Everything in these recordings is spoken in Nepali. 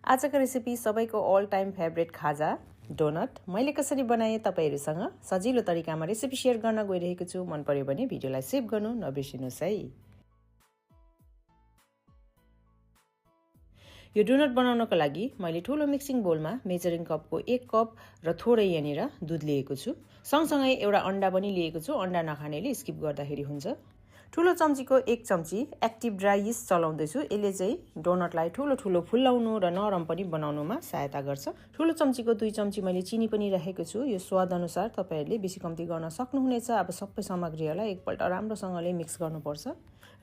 आजको रेसिपी सबैको ऑल टाइम फेभरेट खाजा डोनट मैले कसरी बनाएँ तपाईहरुसँग सजिलो तरिकामा रेसिपी शेयर गर्न गइरहेको छु। मन पर्यो भने भिडियोलाई सेभ गर्नु नबिर्सिनुस् है। यो डोनट बनाउनको लागि मैले ठूलो मिक्सिङ बोलमा मेजरिङ कपको 1 कप र थोरै यहाँनिर दूध लिएको छु। सँगसँगै एउटा अन्डा पनि लिएको छु। अन्डा नखानेले स्किप गर्दाखेरि हुन्छ। ठूलो चम्चीको 1 चम्ची एक्टिभ ड्राई यीस्ट चलाउँदै छु। यसले चाहिँ डोनटलाई ठूलो फुल्लाउनु र नरम पनि बनाउनुमा सहायता गर्छ। ठूलो चम्चीको 2 चम्ची मैले चिनी पनि राखेको छु। यो स्वाद अनुसार तपाईहरुले बेसी कम्ती गर्न सक्नुहुनेछ। अब सबै सामग्रीहरूलाई एकपल्ट राम्रोसँगले मिक्स गर्नुपर्छ।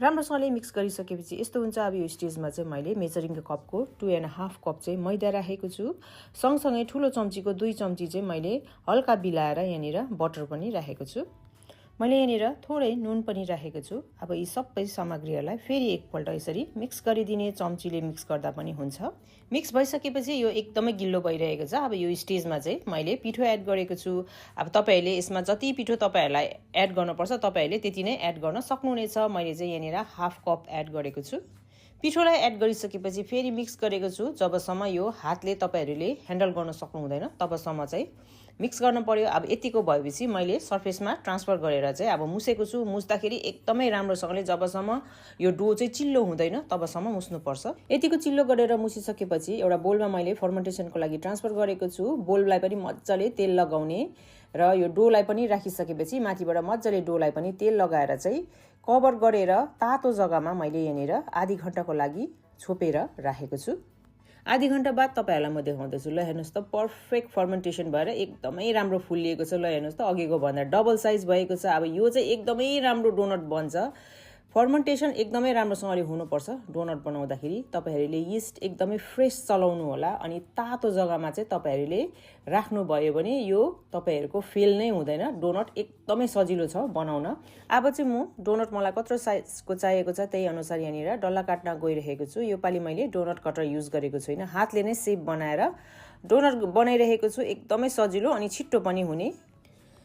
राम्रोसँगले मिक्स गरिसकेपछि यस्तो हुन्छ। अब यो स्टेजमा चाहिँ मैले मेजरिङ कपको 2.5 कप चाहिँ मैदा राखेको छु। सँगसँगै ठूलो चम्चीको 2 चम्ची चाहिँ मैले हल्का बिलाएर यहाँनिर बटर पनि राखेको छु। मैले यहाँनिर थोरै नुन पनि राखेको छु। अब यी सबै सामग्रीहरूलाई फेरि एकपल्ट यसरी मिक्स गरिदिने। चम्चीले मिक्स गर्दा पनि हुन्छ। मिक्स भइसकेपछि यो एकदमै गिल्लो भइरहेको छ। अब यो स्टेजमा चाहिँ मैले पिठो एड गरेको छु। अब तपाईहरुले यसमा जति पिठो तपाईहरुलाई एड गर्नुपर्छ तपाईहरुले त्यति नै एड गर्न सक्नुहुनेछ। मैले चाहिँ यहाँनिर हाफ कप एड गरेको छु। पिठोलाई एड गरिसकेपछि फेरि मिक्स गरेको छु। जबसम्म यो हातले तपाईहरुले ह्यान्डल गर्न सक्नु हुँदैन तबसम्म चाहिँ मिक्स गर्न पर्यो। अब यतिको भएपछि मैले सरफेसमा ट्रान्सफर गरेर चाहिँ अब मुसेको छु। मुस्दाखेरि एकदमै राम्रोसँगले जबसम्म यो डो चाहिँ चिल्लो हुँदैन तबसम्म मुस्नुपर्छ। यतिको चिल्लो गरेर मुसिसकेपछि एउटा बोलमा मैले फर्मेन्टेसनको लागि ट्रान्सफर गरेको छु। बोललाई पनि मज्जाले तेल लगाउने र यो डोलाई पनि राखिसकेपछि माथिबाट मज्जाले डोलाई पनि तेल लगाएर चाहिँ कभर गरेर तातो जग्गामा मैले यहाँनिर आधी घण्टाको लागि छोपेर राखेको छु। आधी घण्टा बाद तपाईहरुलाई म देखाउँदैछु। ल हेर्नुस् त पर्फेक्ट फर्मेन्टेसन भएर एकदमै राम्रो फुलिएको छ। ल हेर्नुस् त अघिको भन्दा डबल साइज भएको छ। अब यो चाहिँ एकदमै राम्रो डोनट बन्छ। फर्मेन्टेसन एकदमै राम्रोसँगले हुनुपर्छ डोनट बनाउँदाखेरि। तपाईहरुले यीस्ट एकदमै फ्रेश चलाउनु होला अनि तातो जग्गामा चाहिँ तपाईहरुले राख्नु भयो भने यो तपाईहरुको फेल नै हुँदैन। डोनट एकदमै सजिलो छ बनाउन। अब चाहिँ म डोनट मलाई कत्रो साइजको चाहिएको छ त्यही अनुसार यहाँनिर डल्ला काट्न गइरहेको छु। यो पाली मैले डोनट कटर युज गरेको छैन। हातले नै शेप बनाएर डोनट बनाइरहेको छु। एकदमै सजिलो अनि छिट्टो पनि हुने।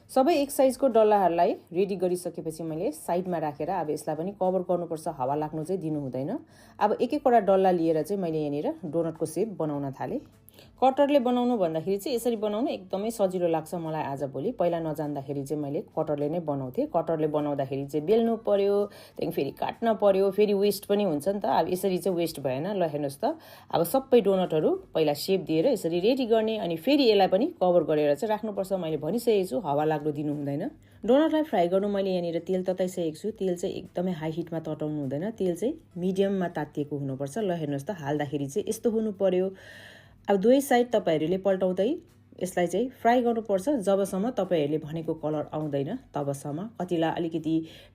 सबै एक साइजको डल्लाहरूलाई रेडी गरिसकेपछि मैले साइडमा राखेर अब यसलाई पनि कभर गर्नुपर्छ। हावा लाग्नु चाहिँ दिनु हुँदैन। अब एक एकवटा डल्ला लिएर चाहिँ मैले यहाँनिर डोनटको शेप बनाउन थालेँ। कटरले बनाउनु भन्दाखेरि चाहिँ यसरी बनाउनु एकदमै सजिलो लाग्छ मलाई आजभोलि। पहिला नजान्दाखेरि चाहिँ मैले कटरले नै बनाउँथेँ। कटरले बनाउँदाखेरि चाहिँ बेल्नु पर्यो, त्यहाँदेखि फेरि काट्न पर्यो, फेरि वेस्ट पनि हुन्छ नि त। अब यसरी चाहिँ वेस्ट भएन। ल हेर्नुहोस् त अब सबै डोनटहरू पहिला शेप दिएर यसरी रेडी गर्ने अनि फेरि यसलाई पनि कभर गरेर चाहिँ राख्नुपर्छ। मैले भनिसकेको छु हावा लाग्नु दिनु हुँदैन। डोनटलाई फ्राई गर्नु मैले यहाँनिर तेल तताइसकेको छु। तेल चाहिँ एकदमै हाई हिटमा तताउनु हुँदैन। तेल चाहिँ मिडियममा तातिएको हुनुपर्छ। ल हेर्नुहोस् त हाल्दाखेरि चाहिँ यस्तो हुनु पर्यो। अब दुवै साइड तपाईहरुले पल्टाउँदै यसलाई चाहिँ फ्राई गर्नुपर्छ जबसम्म तपाईहरुले भनेको कलर आउँदैन तबसम्म। कतिलाई अलिकति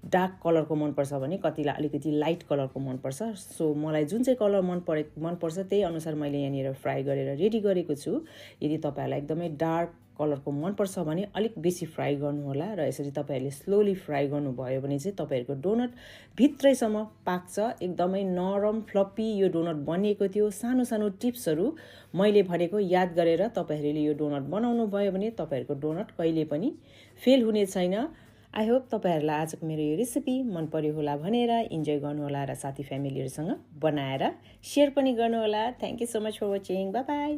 डार्क कलरको मनपर्छ भने कतिलाई अलिकति लाइट कलरको मनपर्छ। सो मलाई जुन चाहिँ कलर मनपर्छ त्यही अनुसार मैले यहाँनिर फ्राई गरेर रेडी गरेको छु। यदि तपाईहरुलाई एकदमै डार्क कलरको मनपर्छ भने अलिक बेसी फ्राई गर्नु होला र यसरी तपाईहरुले स्लोली फ्राई गर्नुभयो भने चाहिँ तपाईहरुको डोनट भित्रैसम्म पाक्छ। एकदमै नरम फ्लप्पी यो डोनट बनिएको थियो। सानो सानो टिप्सहरू मैले भनेको याद गरेर तपाईहरुले यो डोनट बनाउनु भयो भने तपाईहरुको डोनट कहिले पनि फेल हुने छैन। आई होप तपाईहरुलाई आजको मेरो यो रेसिपी मन पर्यो होला भनेर इन्जोय गर्नु होला र साथी फ्यामिलीहरुसँग बनाएर शेयर पनि गर्नु होला। Thank you so much for watching. Bye by.